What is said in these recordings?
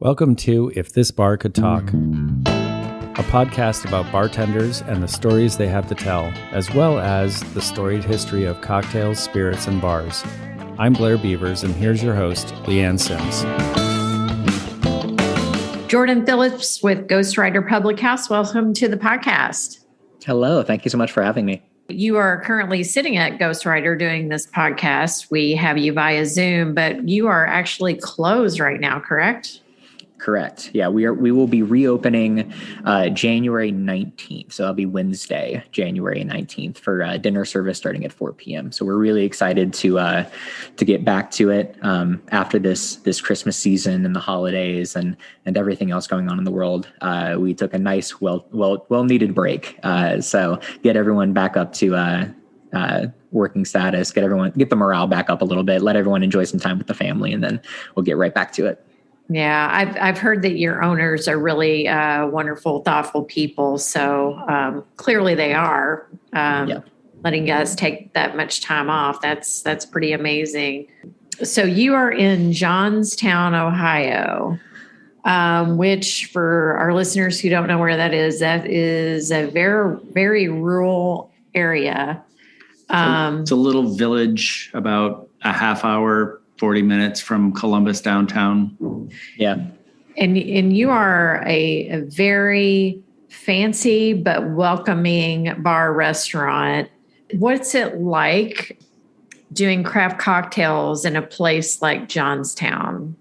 Welcome to If This Bar Could Talk, a podcast about bartenders and the stories they have to tell, as well as the storied history of cocktails, spirits, and bars. I'm Blair Beavers, and here's your host, Leanne Sims. Jordon Phillips with Ghostwriter Public House. Welcome to the podcast. Hello. Thank you so much for having me. You are currently sitting at Ghostwriter doing this podcast. We have you via Zoom, but you are actually closed right now, correct? Correct. Yeah, we will be reopening January 19th. So that'll be Wednesday, January 19th for dinner service starting at 4 p.m. So we're really excited to get back to it after this Christmas season and the holidays and everything else going on in the world. We took a nice, well needed break. So get everyone back up to working status, get the morale back up a little bit, let everyone enjoy some time with the family, and then we'll get right back to it. Yeah, I've heard that your owners are really wonderful, thoughtful people. So clearly they are letting us take that much time off. That's pretty amazing. So you are in Johnstown, Ohio, which for our listeners who don't know where that is a very, very rural area. It's a little village about a half hour, 40 minutes from Columbus downtown. Yeah. And you are a very fancy but welcoming bar restaurant. What's it like doing craft cocktails in a place like Johnstown?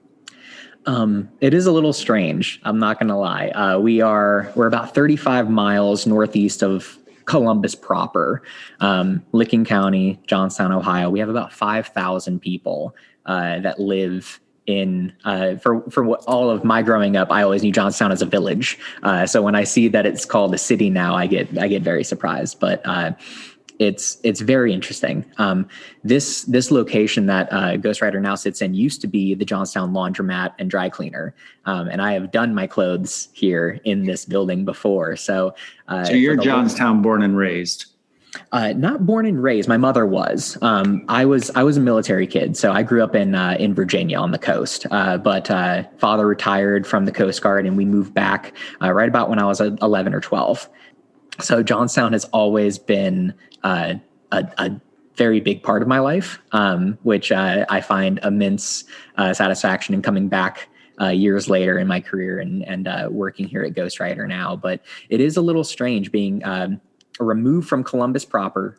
It is a little strange. I'm not going to lie. We're about 35 miles northeast of Columbus proper, Licking County, Johnstown, Ohio. We have about 5,000 people that live in, for what all of my growing up, I always knew Johnstown as a village. So when I see that it's called a city now, I get very surprised, but it's very interesting. This location that Ghostwriter now sits in used to be the Johnstown laundromat and dry cleaner. And I have done my clothes here in this building before. So you're Johnstown born and raised? Not born and raised. My mother was. I was a military kid, so I grew up in Virginia on the coast. But father retired from the Coast Guard, and we moved back right about when I was 11 or 12. So Johnstown has always been a very big part of my life, which I find immense satisfaction in coming back years later in my career and working here at Ghostwriter now. But it is a little strange being removed from Columbus proper,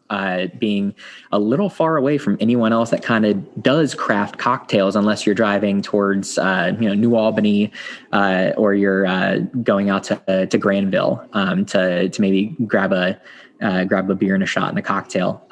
being a little far away from anyone else that kind of does craft cocktails, unless you're driving towards New Albany or you're going out to Granville to maybe grab a beer and a shot and a cocktail.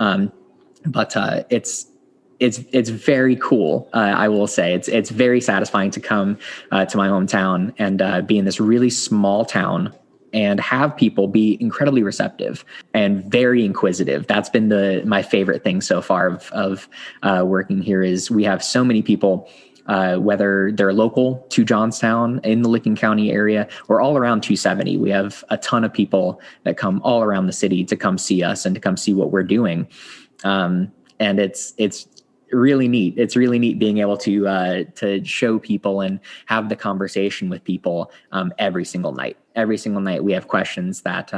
But it's very cool. I will say it's very satisfying to come to my hometown and be in this really small town and have people be incredibly receptive and very inquisitive. That's been my favorite thing so far of working here is we have so many people, whether they're local to Johnstown in the Licking County area or all around 270. We have a ton of people that come all around the city to come see us and to come see what we're doing. And it's really neat. It's really neat being able to show people and have the conversation with people every single night. Every single night we have questions that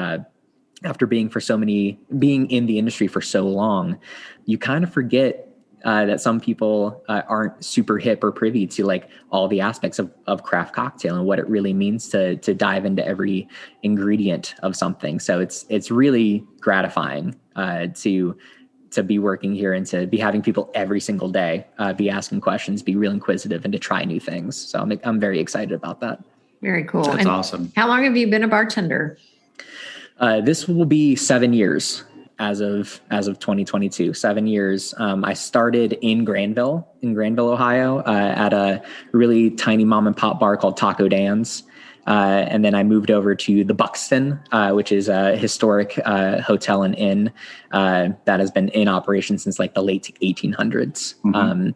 after being in the industry for so long, you kind of forget that some people aren't super hip or privy to like all the aspects of craft cocktail and what it really means to dive into every ingredient of something. So it's really gratifying to be working here and to be having people every single day be asking questions, be real inquisitive, and to try new things. So I'm very excited about that. Very cool. That's awesome. How long have you been a bartender? This will be 7 years as of 2022. 7 years. I started in Granville, Ohio, at a really tiny mom and pop bar called Taco Dan's. And then I moved over to the Buxton, which is a historic hotel and inn that has been in operation since like the late 1800s. Mm-hmm.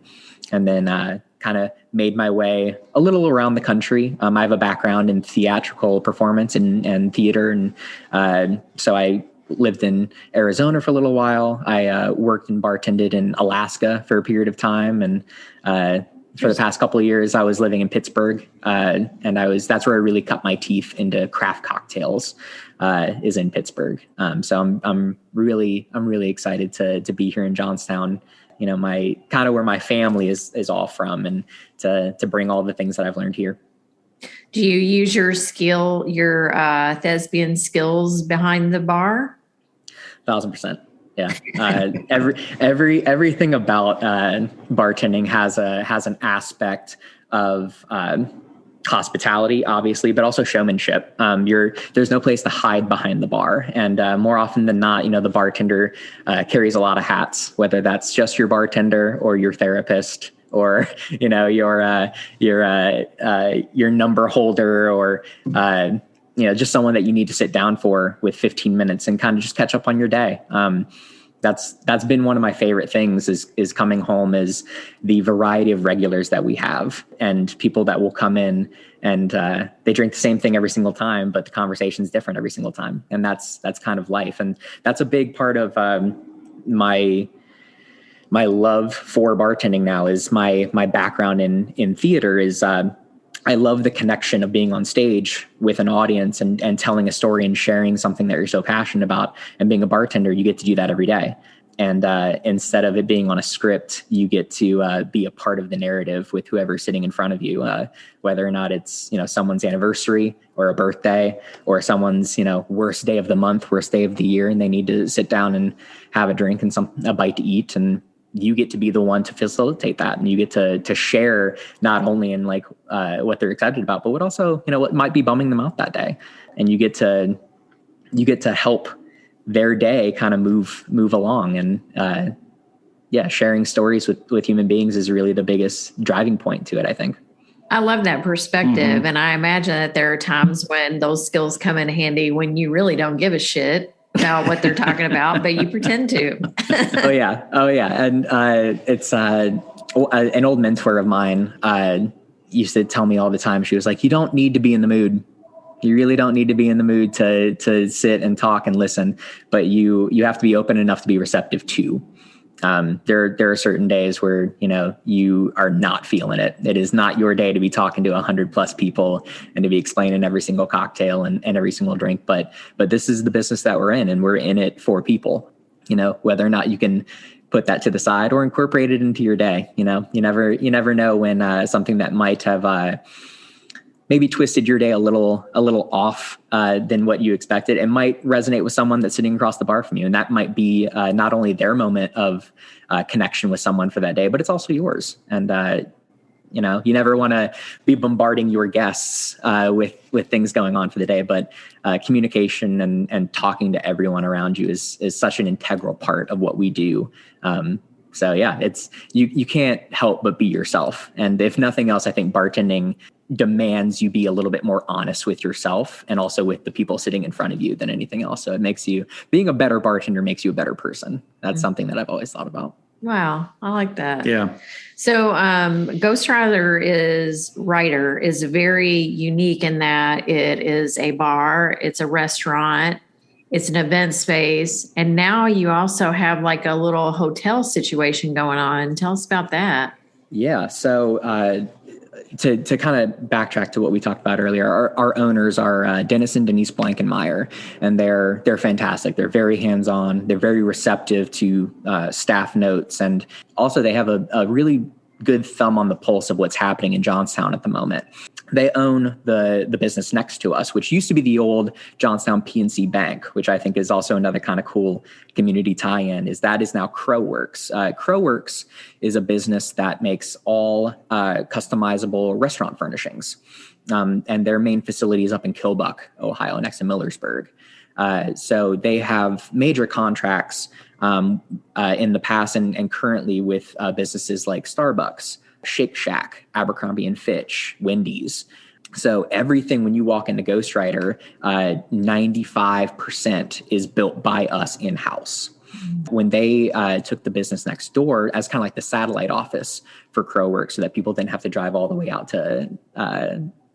And then kind of made my way a little around the country. I have a background in theatrical performance and theater. And so I lived in Arizona for a little while. I worked and bartended in Alaska for a period of time and for the past couple of years, I was living in Pittsburgh, and that's where I really cut my teeth into craft cocktails, is in Pittsburgh. So I'm really excited to be here in Johnstown, my kind of where my family is all from, and to bring all the things that I've learned here. Do you use your thespian skills behind the bar? 1,000%. Yeah. Everything about bartending has an aspect of hospitality, obviously, but also showmanship. There's no place to hide behind the bar. And more often than not, the bartender carries a lot of hats, whether that's just your bartender or your therapist, or your number holder, or just someone that you need to sit down for with 15 minutes and kind of just catch up on your day. That's been one of my favorite things is coming home, is the variety of regulars that we have, and people that will come in and they drink the same thing every single time, but the conversation's different every single time. And that's kind of life. And that's a big part of my love for bartending now, is my background in theater is I love the connection of being on stage with an audience and telling a story and sharing something that you're so passionate about. And being a bartender, you get to do that every day. And instead of it being on a script, you get to be a part of the narrative with whoever's sitting in front of you, whether or not it's someone's anniversary or a birthday, or someone's worst day of the month, worst day of the year, and they need to sit down and have a drink and a bite to eat. And you get to be the one to facilitate that, and you get to share not only in what they're excited about, but what also what might be bumming them out that day, and you get to help their day kind of move along. And sharing stories with human beings is really the biggest driving point to it, I think. I love that perspective, and I imagine that there are times when those skills come in handy when you really don't give a shit about what they're talking about, but you pretend to. Oh yeah. And it's an old mentor of mine used to tell me all the time. She was like, "You don't need to be in the mood. You really don't need to be in the mood to sit and talk and listen, but you have to be open enough to be receptive too." There are certain days where, you are not feeling it. It is not your day to be talking to 100+ people and to be explaining every single cocktail and every single drink. But this is the business that we're in, and we're in it for people, whether or not you can put that to the side or incorporate it into your day. You never know when something that might have maybe twisted your day a little off than what you expected. It might resonate with someone that's sitting across the bar from you. And that might be not only their moment of connection with someone for that day, but it's also yours. And, you never want to be bombarding your guests with things going on for the day, but communication and talking to everyone around you is such an integral part of what we do. So yeah, it's, you can't help but be yourself. And if nothing else, I think bartending demands you be a little bit more honest with yourself and also with the people sitting in front of you than anything else. So it makes you, being a better bartender makes you a better person. That's something that I've always thought about. Wow. I like that. Yeah. So Ghostwriter is very unique in that it is a bar, it's a restaurant, it's an event space. And now you also have like a little hotel situation going on. Tell us about that. Yeah. So to kind of backtrack to what we talked about earlier, our owners are Dennis and Denise Blankenmeyer, and they're fantastic. They're very hands-on. They're very receptive to staff notes. And also they have a really good thumb on the pulse of what's happening in Johnstown at the moment. They own the business next to us, which used to be the old Johnstown PNC Bank, which I think is also another kind of cool community tie-in, is now Crowworks. Crowworks is a business that makes all customizable restaurant furnishings. And their main facility is up in Kilbuck, Ohio, next to Millersburg. So they have major contracts in the past and currently with businesses like Starbucks, Shake Shack, Abercrombie and Fitch, Wendy's. So everything, when you walk into Ghostwriter, 95% is built by us in-house. When they took the business next door as kind of like the satellite office for Crowworks so that people didn't have to drive all the way out to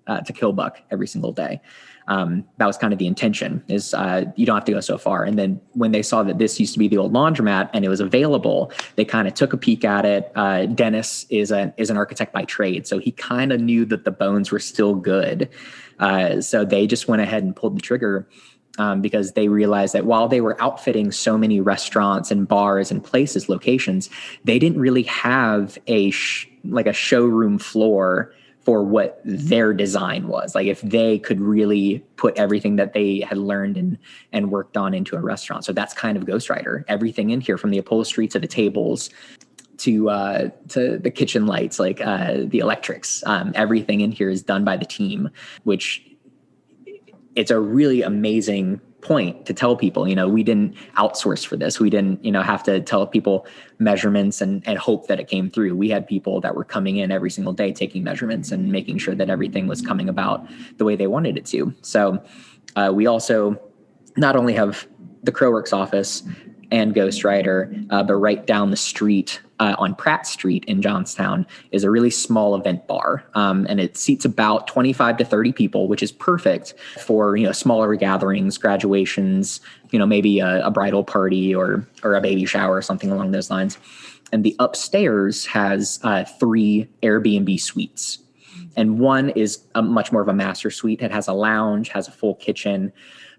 to kill buck every single day. That was kind of the intention, is you don't have to go so far. And then when they saw that this used to be the old laundromat and it was available, they kind of took a peek at it. Dennis is an architect by trade, so he kind of knew that the bones were still good. So they just went ahead and pulled the trigger, because they realized that while they were outfitting so many restaurants and bars and places, locations, they didn't really have a showroom floor for what their design was. Like if they could really put everything that they had learned and worked on into a restaurant. So that's kind of Ghostwriter. Everything in here, from the upholstery to the tables to the kitchen lights, like the electrics, everything in here is done by the team, which it's a really amazing point to tell people, we didn't outsource for this. We didn't, have to tell people measurements and hope that it came through. We had people that were coming in every single day, taking measurements and making sure that everything was coming about the way they wanted it to. So we also not only have the Crowworks office and Ghostwriter, but right down the street on Pratt Street in Johnstown is a really small event bar. And it seats about 25 to 30 people, which is perfect for, smaller gatherings, graduations, maybe a bridal party or a baby shower or something along those lines. And the upstairs has 3 Airbnb suites. And one is much more of a master suite. It has a lounge, has a full kitchen,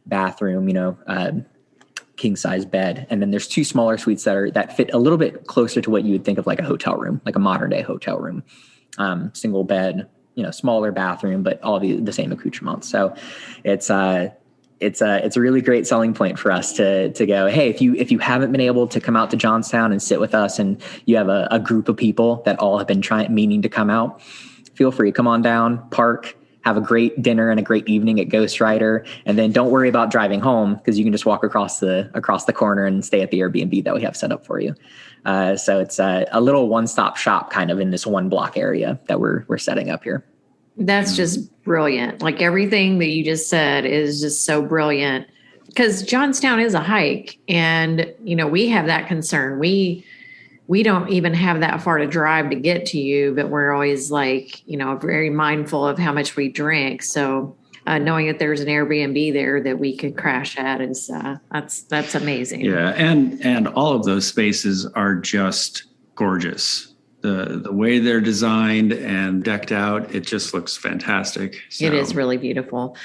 bathroom, king size bed. And then there's 2 smaller suites that fit a little bit closer to what you would think of like a hotel room, like a modern day hotel room, single bed, smaller bathroom, but all the same accoutrements. So it's a really great selling point for us to go, hey, if you haven't been able to come out to Johnstown and sit with us, and you have a group of people that all have been meaning to come out, feel free, come on down, park, have a great dinner and a great evening at Ghostwriter, and then don't worry about driving home, because you can just walk across the corner and stay at the Airbnb that we have set up for you. So it's a little one-stop shop kind of in this one block area that we're setting up here. That's just brilliant. Like everything that you just said is just so brilliant, because Johnstown is a hike, and we have that concern. We don't even have that far to drive to get to you, but we're always very mindful of how much we drink. So knowing that there's an Airbnb there that we could crash at is that's amazing. Yeah, and all of those spaces are just gorgeous. The way they're designed and decked out, it just looks fantastic. So. It is really beautiful.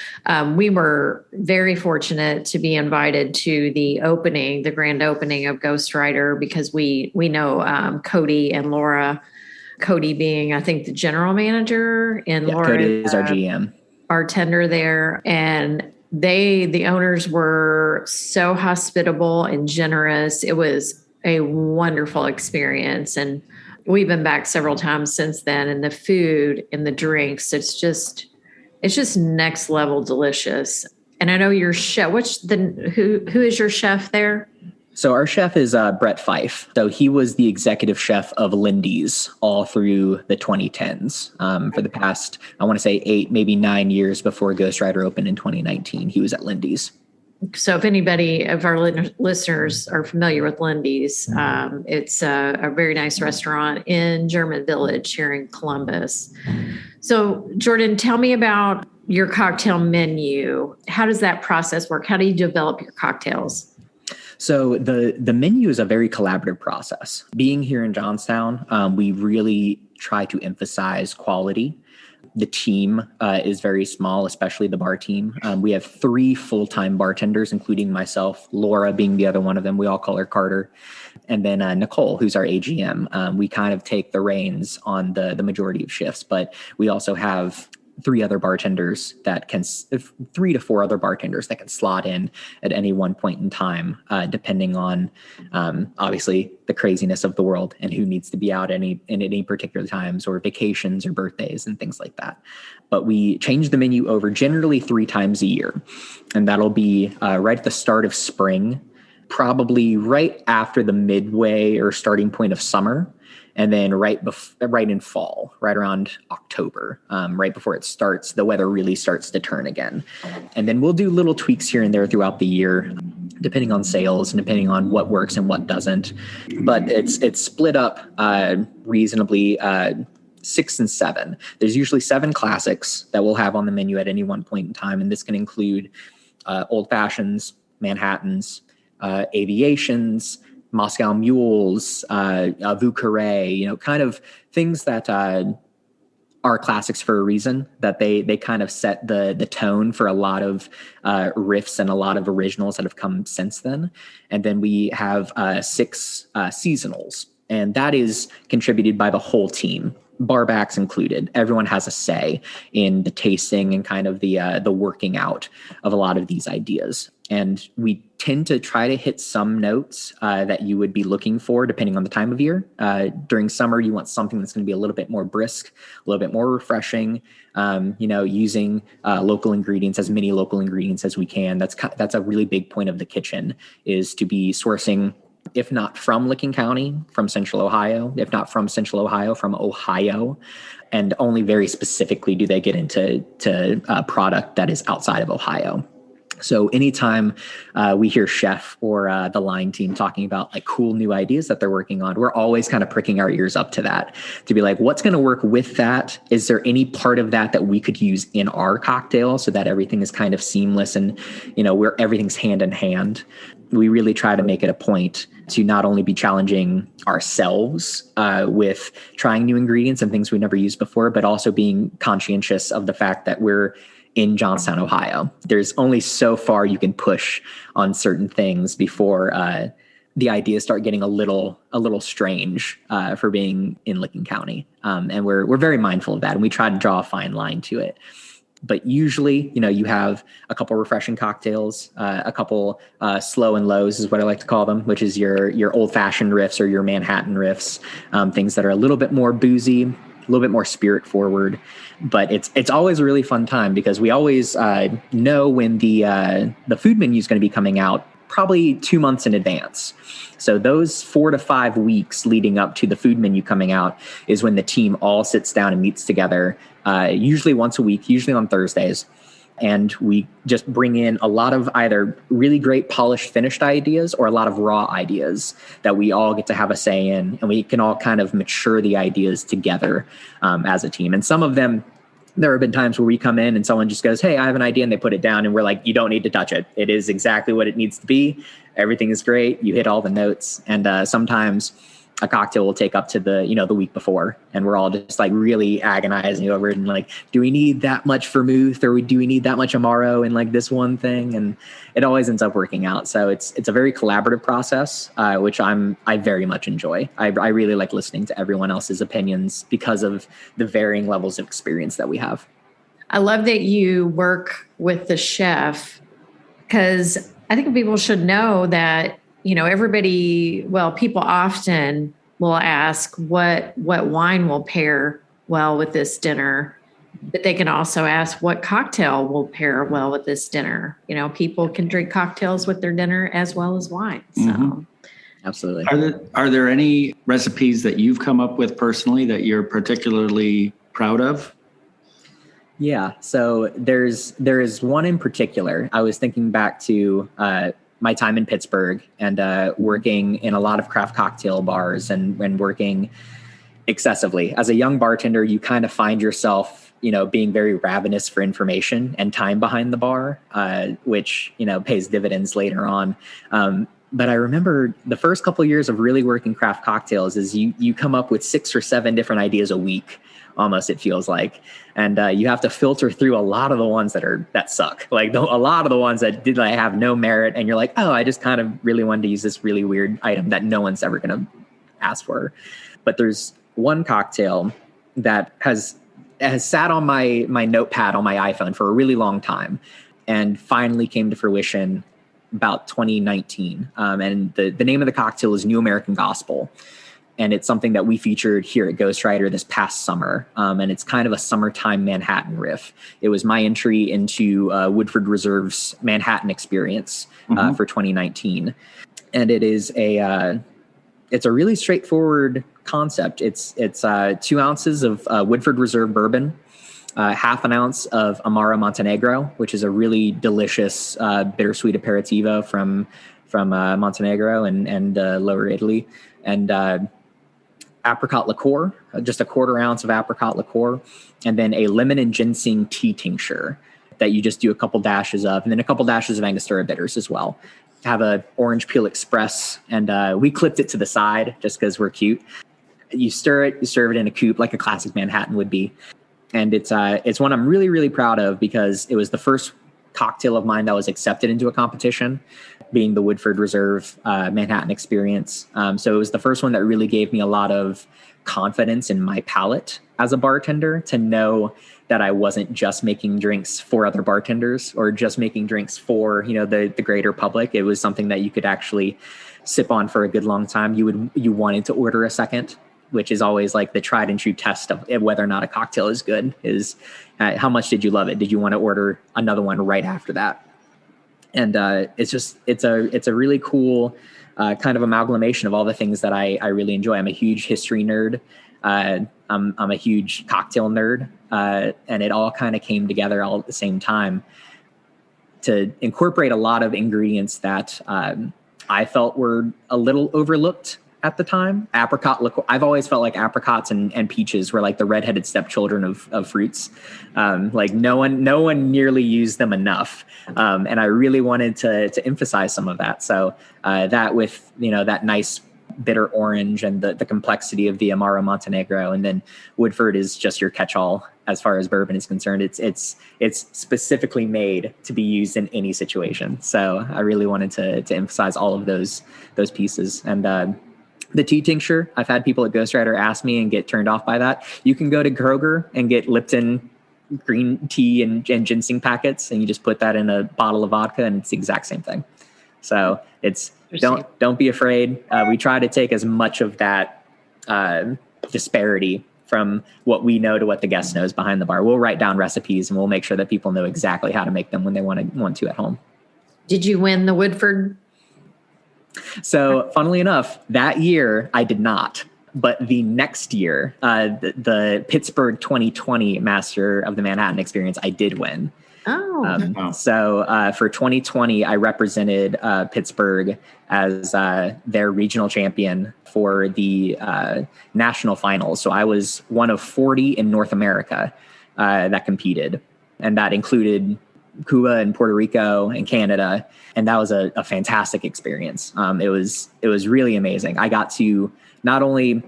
We were very fortunate to be invited to the grand opening of Ghostwriter, because we know Cody and Laura. Cody being, I think, the general manager, and Laura Cody is our GM. Bartender there. And the owners were so hospitable and generous. It was a wonderful experience. And we've been back several times since then, and the food and the drinks, it's just next level delicious. And I know your chef, who is your chef there? So our chef is Brett Fife. So he was the executive chef of Lindy's all through the 2010s. For the past, I want to say 8, maybe 9 years before Ghostwriter opened in 2019, he was at Lindy's. So if anybody of our listeners are familiar with Lindy's, it's a very nice restaurant in German Village here in Columbus. So Jordon, tell me about your cocktail menu. How does that process work? How do you develop your cocktails? So the menu is a very collaborative process. Being here in Johnstown, we really try to emphasize quality. The team is very small, especially the bar team. We have 3 full-time bartenders, including myself, Laura being the other one of them. We all call her Carter. And then Nicole, who's our AGM. We kind of take the reins on the majority of shifts, but we also have 3 other bartenders 3 to 4 other bartenders that can slot in at any one point in time, depending on obviously the craziness of the world and who needs to be out in any particular times, or vacations or birthdays and things like that. But we change the menu over generally 3 times a year, and that'll be right at the start of spring, probably right after the midway or starting point of summer, and then right in fall, right around October, right before it starts, the weather really starts to turn again. And then we'll do little tweaks here and there throughout the year, depending on sales and depending on what works and what doesn't. But it's split up reasonably 6 and 7. There's usually 7 classics that we'll have on the menu at any one point in time, and this can include old fashions, Manhattans, aviations, Moscow mules, Vieux Carré, kind of things that are classics for a reason, that they kind of set the tone for a lot of riffs and a lot of originals that have come since then. And then we have 6 seasonals, and that is contributed by the whole team, barbacks included. Everyone has a say in the tasting and kind of the working out of a lot of these ideas. And we tend to try to hit some notes that you would be looking for depending on the time of year. During summer, you want something that's going to be a little bit more brisk, a little bit more refreshing, using local ingredients, as many local ingredients as we can. That's a really big point of the kitchen, is to be sourcing, if not from Licking County, from Central Ohio, if not from Central Ohio, from Ohio. And only very specifically do they get into product that is outside of Ohio. So anytime we hear chef or the line team talking about like cool new ideas that they're working on, we're always kind of pricking our ears up to that, to be like, what's going to work with that? Is there any part of that we could use in our cocktail so that everything is kind of seamless and, where everything's hand in hand? We really try to make it a point to not only be challenging ourselves with trying new ingredients and things we never used before, but also being conscientious of the fact that we're in Johnstown, Ohio. There's only so far you can push on certain things before the ideas start getting a little strange for being in Licking County. And we're very mindful of that, and we try to draw a fine line to it. But usually, you have a couple refreshing cocktails, a couple slow and lows is what I like to call them, which is your old-fashioned riffs or your Manhattan riffs, things that are a little bit more boozy, a little bit more spirit forward. But it's always a really fun time because we always know when the food menu is going to be coming out, probably 2 months in advance. So those 4 to 5 weeks leading up to the food menu coming out is when the team all sits down and meets together, usually once a week, usually on Thursdays. And we just bring in a lot of either really great polished finished ideas or a lot of raw ideas that we all get to have a say in, and we can all kind of mature the ideas together as a team. And some of them, there have been times where we come in and someone just goes, hey, I have an idea, and they put it down and we're like, you don't need to touch it. It is exactly what it needs to be. Everything is great. You hit all the notes. And sometimes a cocktail will take up to the week before, and we're all just like really agonizing over it and like, do we need that much vermouth, or do we need that much Amaro in like this one thing? And it always ends up working out. So it's a very collaborative process, which I very much enjoy. I really like listening to everyone else's opinions because of the varying levels of experience that we have. I love that you work with the chef, because I think people should know that people often will ask what wine will pair well with this dinner, but they can also ask what cocktail will pair well with this dinner. People can drink cocktails with their dinner as well as wine. So, Absolutely. Are there any recipes that you've come up with personally that you're particularly proud of? Yeah. So there is one in particular. I was thinking back to my time in Pittsburgh and working in a lot of craft cocktail bars and working excessively. As a young bartender, you kind of find yourself, being very ravenous for information and time behind the bar, which, pays dividends later on. But I remember the first couple of years of really working craft cocktails is you come up with 6 or 7 different ideas a week. Almost, it feels like. And you have to filter through a lot of the ones that suck. Like a lot of the ones that did have no merit. And you're like, oh, I just kind of really wanted to use this really weird item that no one's ever going to ask for. But there's one cocktail that has sat on my notepad on my iPhone for a really long time and finally came to fruition about 2019. And the name of the cocktail is New American Gospel. And it's something that we featured here at Ghostwriter this past summer. And it's kind of a summertime Manhattan riff. It was my entry into Woodford Reserve's Manhattan experience for 2019. And it is it's a really straightforward concept. It's 2 ounces of Woodford Reserve bourbon, half an ounce of Amaro Montenegro, which is a really delicious bittersweet aperitivo from Montenegro and Lower Italy. And apricot liqueur, just a quarter ounce of apricot liqueur, and then a lemon and ginseng tea tincture that you just do a couple dashes of, and then a couple dashes of Angostura bitters as well. Have a orange peel express, and we clipped it to the side just because we're cute. You stir it, you serve it in a coupe like a classic Manhattan would be. And it's one I'm really, really proud of because it was the first cocktail of mine that was accepted into a competition, being the Woodford Reserve Manhattan experience. So it was the first one that really gave me a lot of confidence in my palate as a bartender, to know that I wasn't just making drinks for other bartenders or just making drinks for, the greater public. It was something that you could actually sip on for a good long time. You wanted to order a second, which is always like the tried and true test of whether or not a cocktail is good, is how much did you love it? Did you want to order another one right after that? And it's a really cool kind of amalgamation of all the things that I really enjoy. I'm a huge history nerd. I'm a huge cocktail nerd. And it all kind of came together all at the same time to incorporate a lot of ingredients that I felt were a little overlooked at the time. Apricot liqueur. I've always felt like apricots and peaches were like the redheaded stepchildren of fruits. Like no one nearly used them enough. And I really wanted to emphasize some of that. So that with, that nice bitter orange and the complexity of the Amaro Montenegro, and then Woodford is just your catch-all as far as bourbon is concerned. It's specifically made to be used in any situation. So I really wanted to emphasize all of those pieces. And the tea tincture, I've had people at Ghostwriter ask me and get turned off by that. You can go to Kroger and get Lipton green tea and ginseng packets, and you just put that in a bottle of vodka, and it's the exact same thing. So it's don't be afraid. We try to take as much of that disparity from what we know to what the guest knows behind the bar. We'll write down recipes, and we'll make sure that people know exactly how to make them when they want to at home. Did you win the Woodford? So funnily enough, that year I did not. But the next year, the Pittsburgh 2020 Master of the Manhattan Experience, I did win. Oh. So for 2020, I represented Pittsburgh as their regional champion for the national finals. So I was one of 40 in North America that competed. And that included Cuba and Puerto Rico and Canada. And that was a fantastic experience. It was really amazing. I got to not only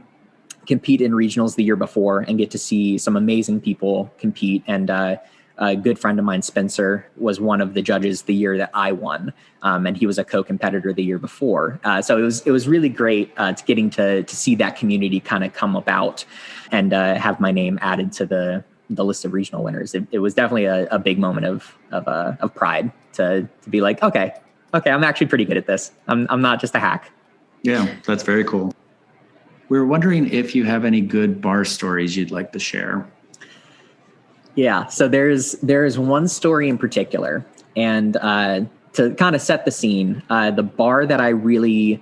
compete in regionals the year before and get to see some amazing people compete. And a good friend of mine, Spencer, was one of the judges the year that I won. And he was a co-competitor the year before. So it was really great getting to see that community kind of come about and have my name added to the list of regional winners. It was definitely a big moment of pride to be like, okay, I'm actually pretty good at this. I'm not just a hack. Yeah, that's very cool. We were wondering if you have any good bar stories you'd like to share. Yeah, so there's one story in particular, and to kind of set the scene, the bar that I really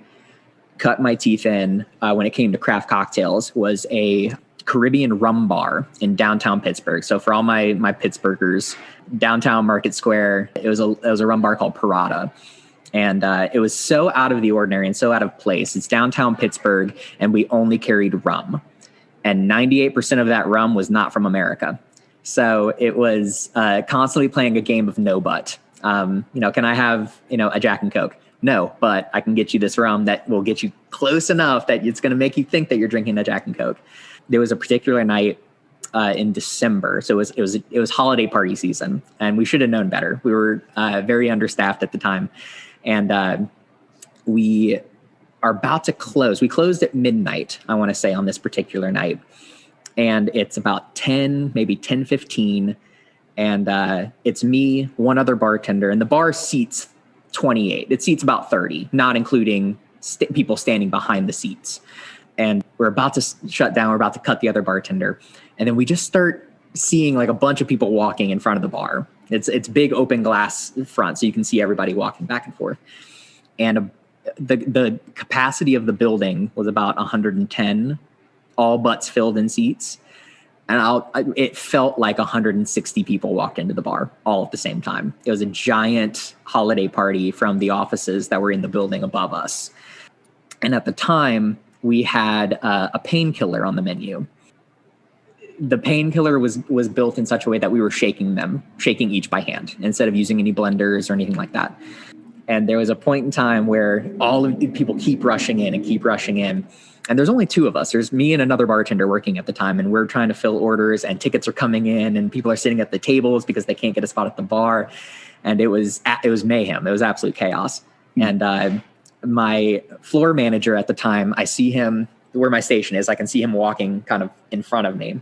cut my teeth in when it came to craft cocktails was a Caribbean rum bar in downtown Pittsburgh. So for all my Pittsburghers, downtown Market Square, it was a rum bar called Parada. And it was so out of the ordinary and so out of place. It's downtown Pittsburgh, and we only carried rum. And 98% of that rum was not from America. So it was constantly playing a game of no but. Can I have, a Jack and Coke? No, but I can get you this rum that will get you close enough that it's going to make you think that you're drinking a Jack and Coke. There was a particular night in December. So it was holiday party season, and we should have known better. We were very understaffed at the time. And we are about to close. We closed at midnight, I want to say, on this particular night. And it's about 10, maybe 10:15. And it's me, one other bartender, and the bar seats 28. It seats about 30, not including people standing behind the seats. And we're about to shut down. We're about to cut the other bartender. And then we just start seeing like a bunch of people walking in front of the bar. It's big open glass front, so you can see everybody walking back and forth. And the capacity of the building was about 110, all butts filled in seats. And it felt like 160 people walked into the bar all at the same time. It was a giant holiday party from the offices that were in the building above us. And at the time, we had a painkiller on the menu. The painkiller was built in such a way that we were shaking each by hand instead of using any blenders or anything like that. And there was a point in time where all of the people keep rushing in. And there's only two of us. There's me and another bartender working at the time, and we're trying to fill orders, and tickets are coming in, and people are sitting at the tables because they can't get a spot at the bar. And it was mayhem. It was absolute chaos. And my floor manager at the time, I see him where my station is. I can see him walking kind of in front of me. And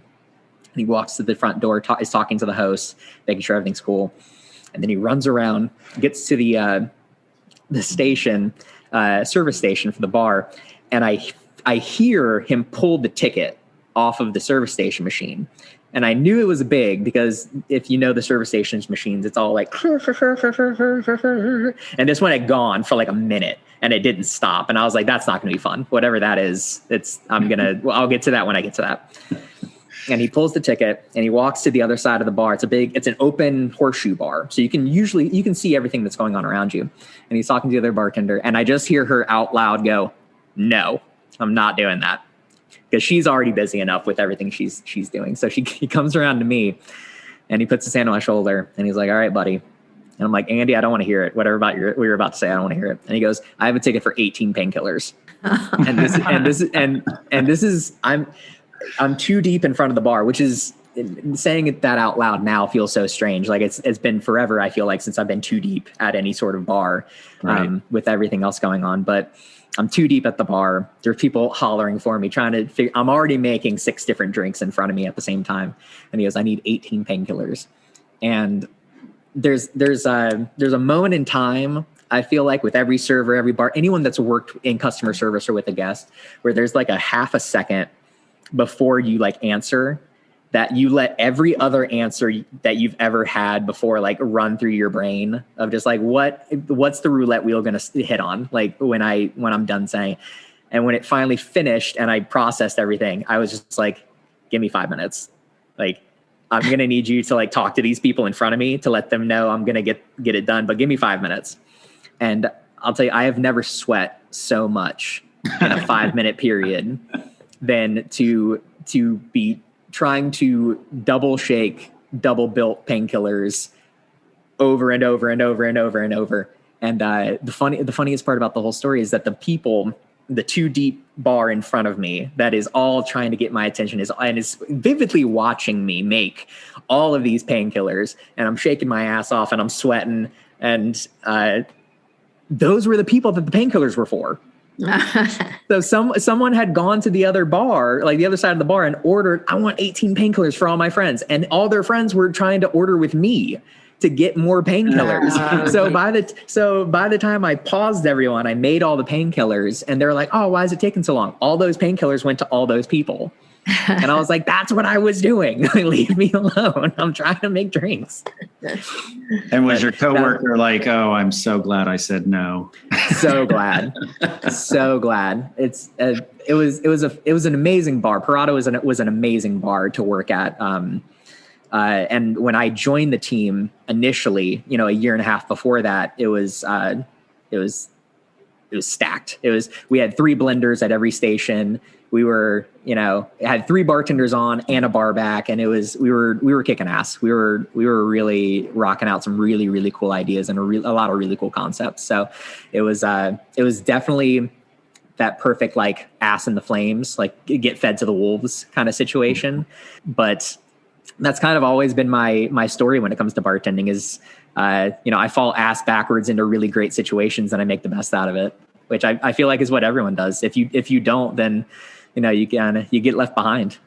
he walks to the front door, is talking to the host, making sure everything's cool. And then he runs around, gets to the station, service station for the bar, and I hear him pull the ticket off of the service station machine. And I knew it was big because if you know the service station's machines, it's all like, and this one had gone for like a minute and it didn't stop. And I was like, that's not going to be fun. Whatever that is, I'll get to that when I get to that. And he pulls the ticket and he walks to the other side of the bar. It's an open horseshoe bar. So you can see everything that's going on around you. And he's talking to the other bartender. And I just hear her out loud go, "No, I'm not doing that." Because she's already busy enough with everything she's doing. So he comes around to me and he puts his hand on my shoulder and he's like, "All right, buddy." And I'm like, "Andy, I don't want to hear it. Whatever about what you're about to say, I don't want to hear it." And he goes, "I have a ticket for 18 painkillers." and this is I'm too deep in front of the bar, which is, saying it that out loud now feels so strange. Like it's been forever, I feel like, since I've been too deep at any sort of bar, right, with everything else going on. But I'm too deep at the bar. There's people hollering for me, trying to figure. I'm already making 6 different drinks in front of me at the same time. And he goes, "I need 18 painkillers." And there's a moment in time, I feel like, with every server, every bar, anyone that's worked in customer service or with a guest, where there's like a half a second before you like answer, that you let every other answer that you've ever had before like run through your brain of just like, what's the roulette wheel going to hit on? Like when I'm done saying. And when it finally finished and I processed everything, I was just like, "Give me 5 minutes. Like, I'm going to need you to like talk to these people in front of me to let them know I'm going to get it done, but give me 5 minutes." And I'll tell you, I have never sweat so much in a 5-minute period than to be trying to double shake, double built painkillers over and over and over and over and over. And the funniest part about the whole story is that the too deep bar in front of me that is all trying to get my attention is vividly watching me make all of these painkillers, and I'm shaking my ass off and I'm sweating. And those were the people that the painkillers were for. So someone had gone to the other bar, like the other side of the bar, and ordered, "I want 18 painkillers for all my friends." And all their friends were trying to order with me to get more painkillers. So by the time I paused everyone, I made all the painkillers, and they're like, "Oh, why is it taking so long?" All those painkillers went to all those people. And I was like, "That's what I was doing. Leave me alone. I'm trying to make drinks." And was your coworker like, "Oh, I'm so glad I said no"? So glad. So glad. It was an amazing bar. Parado was an amazing bar to work at. And when I joined the team initially, a year and a half before that, it was stacked. We had 3 blenders at every station. We were, had 3 bartenders on and a bar back, and we were kicking ass. We were really rocking out some really, really cool ideas and a lot of really cool concepts. So it was definitely that perfect, like, ass in the flames, like get fed to the wolves kind of situation. But that's kind of always been my story when it comes to bartending is, I fall ass backwards into really great situations and I make the best out of it, which I feel like is what everyone does. If you don't, then, you get left behind.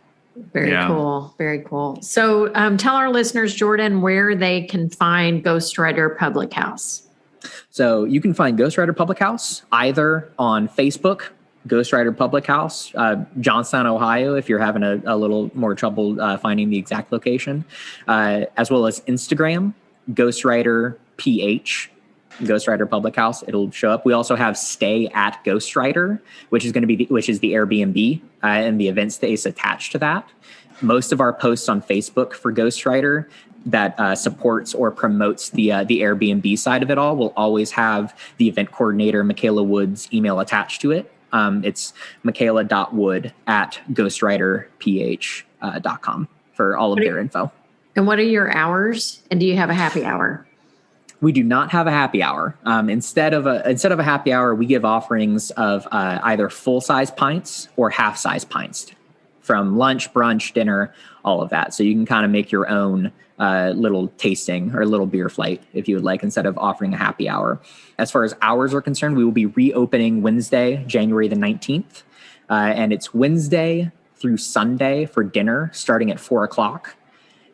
Very cool. Very cool. So tell our listeners, Jordon, where they can find Ghostwriter Public House. So you can find Ghostwriter Public House either on Facebook, Ghostwriter Public House, Johnstown, Ohio, if you're having a little more trouble finding the exact location, as well as Instagram, Ghostwriter PH, Ghostwriter Public House. It'll show up. We also have Stay at Ghostwriter, which is the Airbnb and the event space attached to that. Most of our posts on Facebook for Ghostwriter that supports or promotes the Airbnb side of it all will always have the event coordinator, Michaela Wood's email attached to it. It's michaela.wood@ghostwriterph.com for all of their info. And what are your hours? And do you have a happy hour? We do not have a happy hour. Instead of a happy hour, we give offerings of either full-size pints or half-size pints from lunch, brunch, dinner, all of that. So you can kind of make your own little tasting or little beer flight if you would like, instead of offering a happy hour. As far as hours are concerned, we will be reopening Wednesday, January the 19th. And it's Wednesday through Sunday for dinner starting at 4:00.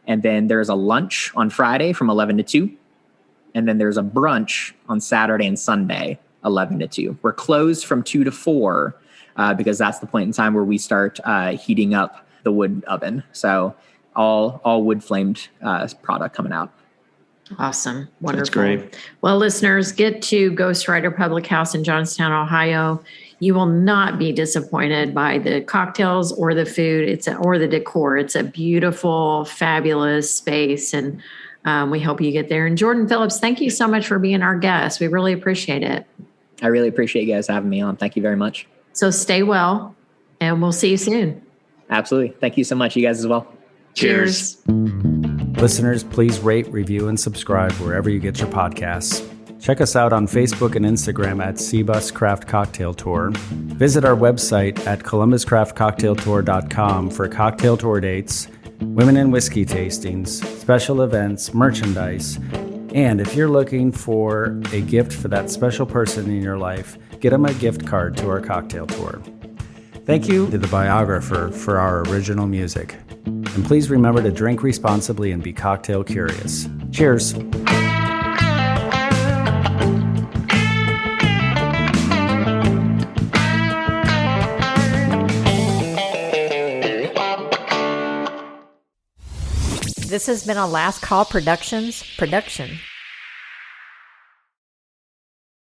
And then there's a lunch on Friday from 11 to 2. And then there's a brunch on Saturday and Sunday, 11 to 2. We're closed from 2 to 4 because that's the point in time where we start heating up the wood oven. So all wood flamed product coming out. Awesome. Wonderful. That's great. Well, listeners, get to Ghostwriter Public House in Johnstown, Ohio. You will not be disappointed by the cocktails or the food or the decor. It's a beautiful, fabulous space. And we hope you get there. And Jordon Phillips, thank you so much for being our guest. We really appreciate it. I really appreciate you guys having me on. Thank you very much. So stay well, and we'll see you soon. Absolutely. Thank you so much. You guys as well. Cheers. Listeners, please rate, review, and subscribe wherever you get your podcasts. Check us out on Facebook and Instagram at Seabus Craft Cocktail Tour. Visit our website at columbuscraftcocktailtour.com for cocktail tour dates, women and whiskey tastings, special events, merchandise, and if you're looking for a gift for that special person in your life, get them a gift card to our cocktail tour. Thank you to the biographer for our original music. And please remember to drink responsibly and be cocktail curious. Cheers. This has been a Last Call Productions production.